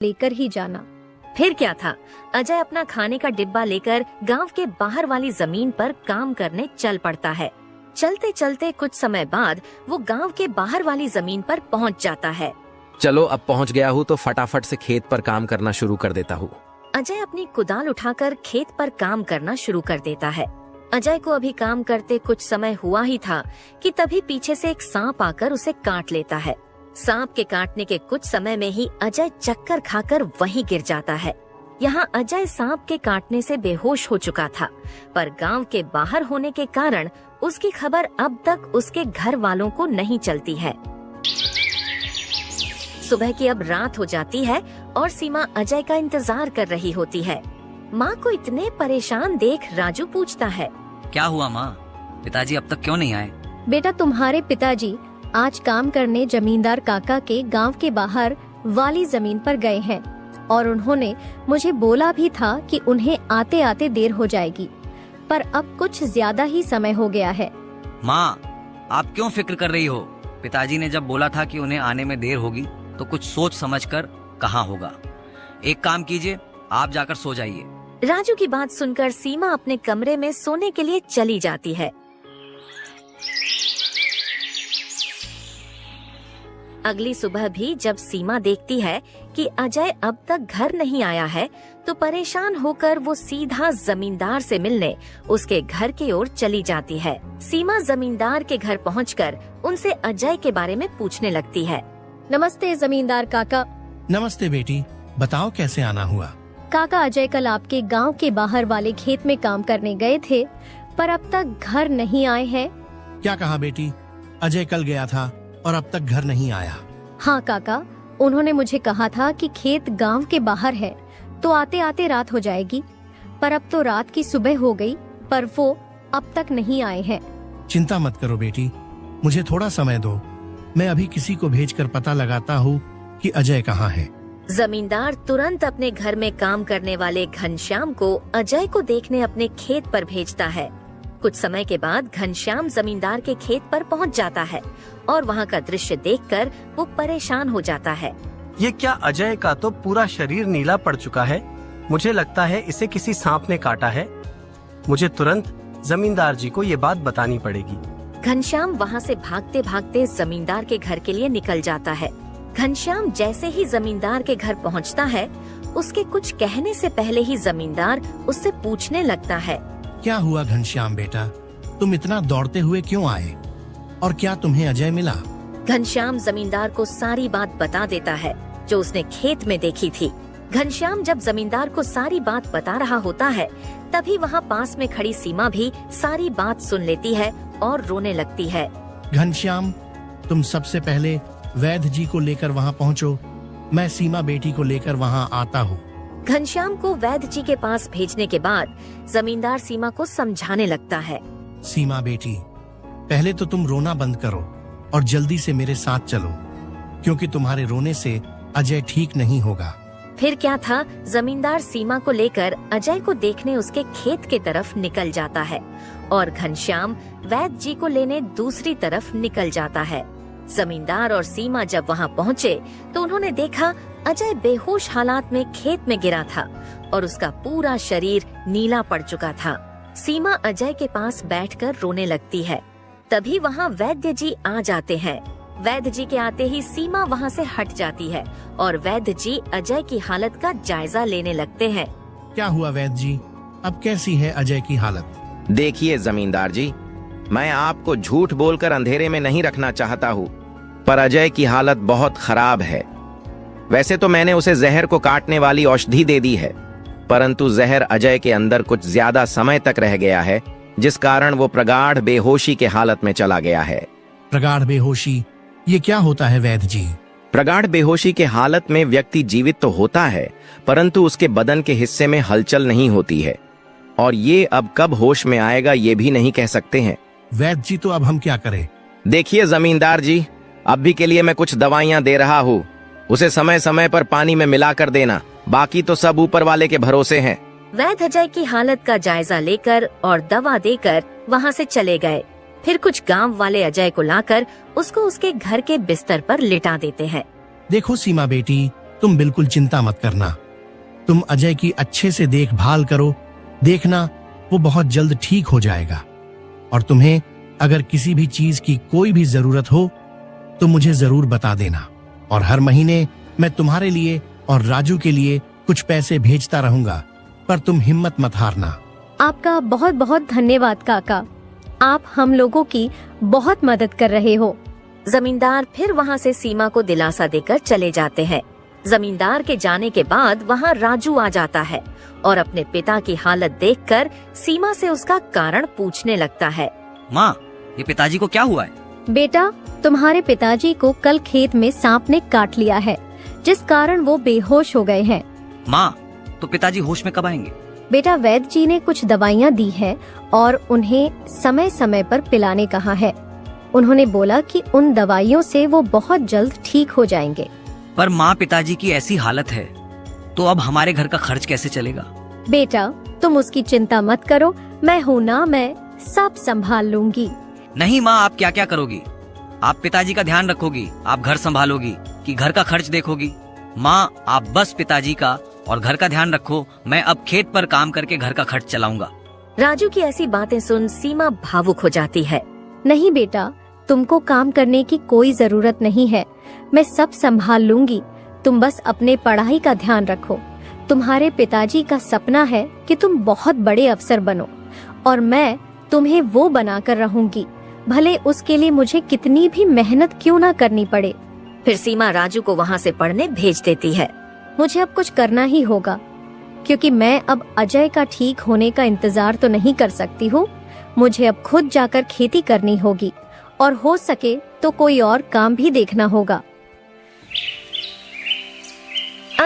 लेकर ही जाना। फिर क्या था, अजय अपना खाने का डिब्बा लेकर गांव के बाहर वाली जमीन पर काम करने चल पड़ता है। चलते चलते कुछ समय बाद वो गांव के बाहर वाली जमीन पर पहुंच जाता है। चलो अब पहुंच गया हूँ तो फटाफट से खेत पर काम करना शुरू कर देता हूँ। अजय अपनी कुदाल उठाकर खेत पर काम करना शुरू कर देता है। अजय को अभी काम करते कुछ समय हुआ ही था कि तभी पीछे से एक सांप आकर उसे काट लेता है। सांप के काटने के कुछ समय में ही अजय चक्कर खाकर वहीं गिर जाता है। यहाँ अजय सांप के काटने से बेहोश हो चुका था, पर गांव के बाहर होने के कारण उसकी खबर अब तक उसके घर वालों को नहीं चलती है। सुबह की अब रात हो जाती है और सीमा अजय का इंतजार कर रही होती है। माँ को इतने परेशान देख राजू पूछता है, क्या हुआ माँ, पिताजी अब तक क्यों नहीं आए? बेटा, तुम्हारे पिताजी आज काम करने जमींदार काका के गांव के बाहर वाली जमीन पर गए हैं और उन्होंने मुझे बोला भी था कि उन्हें आते आते देर हो जाएगी, पर अब कुछ ज्यादा ही समय हो गया है। माँ, आप क्यों फिक्र कर रही हो? पिताजी ने जब बोला था कि उन्हें आने में देर होगी तो कुछ सोच समझकर कहा होगा। एक काम कीजिए, आप जाकर सो जाइए। राजू की बात सुनकर सीमा अपने कमरे में सोने के लिए चली जाती है। अगली सुबह भी जब सीमा देखती है कि अजय अब तक घर नहीं आया है, तो परेशान होकर वो सीधा जमींदार से मिलने उसके घर की ओर चली जाती है। सीमा जमींदार के घर पहुंचकर उनसे अजय के बारे में पूछने लगती है। नमस्ते जमींदार काका। नमस्ते बेटी, बताओ कैसे आना हुआ? काका, अजय कल आपके गांव के बाहर वाले खेत में काम करने गए थे, पर अब तक घर नहीं आए हैं। क्या कहा बेटी? अजय कल गया था और अब तक घर नहीं आया? हाँ काका, उन्होंने मुझे कहा था कि खेत गांव के बाहर है तो आते आते रात हो जाएगी, पर अब तो रात की सुबह हो गई, पर वो अब तक नहीं आए हैं। चिंता मत करो बेटी, मुझे थोड़ा समय दो, मैं अभी किसी को भेजकर पता लगाता हूँ कि अजय कहाँ है। जमींदार तुरंत अपने घर में काम करने वाले घनश्याम को अजय को देखने अपने खेत पर भेजता है। कुछ समय के बाद घनश्याम जमींदार के खेत पर पहुंच जाता है और वहां का दृश्य देखकर वो परेशान हो जाता है। ये क्या, अजय का तो पूरा शरीर नीला पड़ चुका है। मुझे लगता है इसे किसी सांप ने काटा है। मुझे तुरंत जमींदार जी को ये बात बतानी पड़ेगी। घनश्याम वहां से भागते भागते जमींदार के घर के लिए निकल जाता है। घनश्याम जैसे ही जमींदार के घर पहुंचता है, उसके कुछ कहने से पहले ही जमींदार उससे पूछने लगता है, क्या हुआ घनश्याम बेटा, तुम इतना दौड़ते हुए क्यों आए और क्या तुम्हें अजय मिला? घनश्याम जमींदार को सारी बात बता देता है जो उसने खेत में देखी थी। घनश्याम जब जमींदार को सारी बात बता रहा होता है, तभी वहाँ पास में खड़ी सीमा भी सारी बात सुन लेती है और रोने लगती है। घनश्याम, तुम सबसे पहले वैद्य जी को लेकर वहाँ पहुँचो, मैं सीमा बेटी को लेकर वहाँ आता हूँ। घनश्याम को वैद्य जी के पास भेजने के बाद जमींदार सीमा को समझाने लगता है। सीमा बेटी, पहले तो तुम रोना बंद करो और जल्दी से मेरे साथ चलो, क्योंकि तुम्हारे रोने से अजय ठीक नहीं होगा। फिर क्या था, जमींदार सीमा को लेकर अजय को देखने उसके खेत के तरफ निकल जाता है और घनश्याम वैद्य जी को लेने दूसरी तरफ निकल जाता है। जमींदार और सीमा जब वहां पहुंचे तो उन्होंने देखा अजय बेहोश हालात में खेत में गिरा था और उसका पूरा शरीर नीला पड़ चुका था। सीमा अजय के पास बैठकर रोने लगती है। तभी वहां वैद्य जी आ जाते हैं। वैद्य जी के आते ही सीमा वहां से हट जाती है और वैद्य जी अजय की हालत का जायजा लेने लगते हैं। क्या हुआ वैद्य जी, अब कैसी है अजय की हालत? देखिए जमींदार जी, मैं आपको झूठ बोलकर अंधेरे में नहीं रखना चाहता हूँ, पर अजय की हालत बहुत खराब है। वैसे तो मैंने उसे जहर को काटने वाली औषधि दे दी है, परंतु जहर अजय के अंदर कुछ ज्यादा समय तक रह गया है, जिस कारण वो प्रगाढ़ बेहोशी के हालत में चला गया है। प्रगाढ़ बेहोशी, ये क्या होता है वैद्य जी? प्रगाढ़ बेहोशी के हालत में व्यक्ति जीवित तो होता है, परंतु उसके बदन के हिस्से में हलचल नहीं होती है, और ये अब कब होश में आएगा ये भी नहीं कह सकते हैं। वैद्य जी, तो अब हम क्या करें? देखिए जमींदार जी, अभी के लिए मैं कुछ दवाइयाँ दे रहा हूँ, उसे समय समय पर पानी में मिला कर देना, बाकी तो सब ऊपर वाले के भरोसे हैं। वैद्य अजय की हालत का जायजा लेकर और दवा देकर वहां से चले गए। फिर कुछ गांव वाले अजय को लाकर उसको उसके घर के बिस्तर पर लिटा देते हैं। देखो सीमा बेटी, तुम बिल्कुल चिंता मत करना। तुम अजय की अच्छे से देखभाल करो, देखना वो बहुत जल्द ठीक हो जाएगा। और तुम्हें अगर किसी भी चीज की कोई भी जरूरत हो तो मुझे जरूर बता देना। और हर महीने मैं तुम्हारे लिए और राजू के लिए कुछ पैसे भेजता रहूंगा, पर तुम हिम्मत मत हारना। आपका बहुत बहुत धन्यवाद काका, आप हम लोगों की बहुत मदद कर रहे हो। जमींदार फिर वहाँ से सीमा को दिलासा देकर चले जाते हैं। जमींदार के जाने के बाद वहाँ राजू आ जाता है और अपने पिता की हालत देखकर सीमा से उसका कारण पूछने लगता है। माँ, ये पिताजी को क्या हुआ है? बेटा, तुम्हारे पिताजी को कल खेत में सांप ने काट लिया है, जिस कारण वो बेहोश हो गए हैं। माँ, तो पिताजी होश में कब आएंगे? बेटा, वैद्य जी ने कुछ दवाइयाँ दी है और उन्हें समय समय पर पिलाने कहा है। उन्होंने बोला कि उन दवाइयों से वो बहुत जल्द ठीक हो जाएंगे। पर माँ, पिताजी की ऐसी हालत है तो अब हमारे घर का खर्च कैसे चलेगा? बेटा, तुम उसकी चिंता मत करो, मैं हूँ ना, मैं सब संभाल लूंगी। नहीं माँ, आप क्या क्या करोगी? आप पिताजी का ध्यान रखोगी, आप घर संभालोगी कि घर का खर्च देखोगी? माँ, आप बस पिताजी का और घर का ध्यान रखो, मैं अब खेत पर काम करके घर का खर्च चलाऊंगा। राजू की ऐसी बातें सुन सीमा भावुक हो जाती है। नहीं बेटा, तुमको काम करने की कोई जरूरत नहीं है, मैं सब संभाल लूंगी। तुम बस अपने पढ़ाई का ध्यान रखो। तुम्हारे पिताजी का सपना है कि तुम बहुत बड़े अफसर बनो और मैं तुम्हें वो बनाकर रहूंगी, भले उसके लिए मुझे कितनी भी मेहनत क्यों ना करनी पड़े। फिर सीमा राजू को वहाँ से पढ़ने भेज देती है। मुझे अब कुछ करना ही होगा, क्योंकि मैं अब अजय का ठीक होने का इंतजार तो नहीं कर सकती हूँ। मुझे अब खुद जाकर खेती करनी होगी और हो सके तो कोई और काम भी देखना होगा।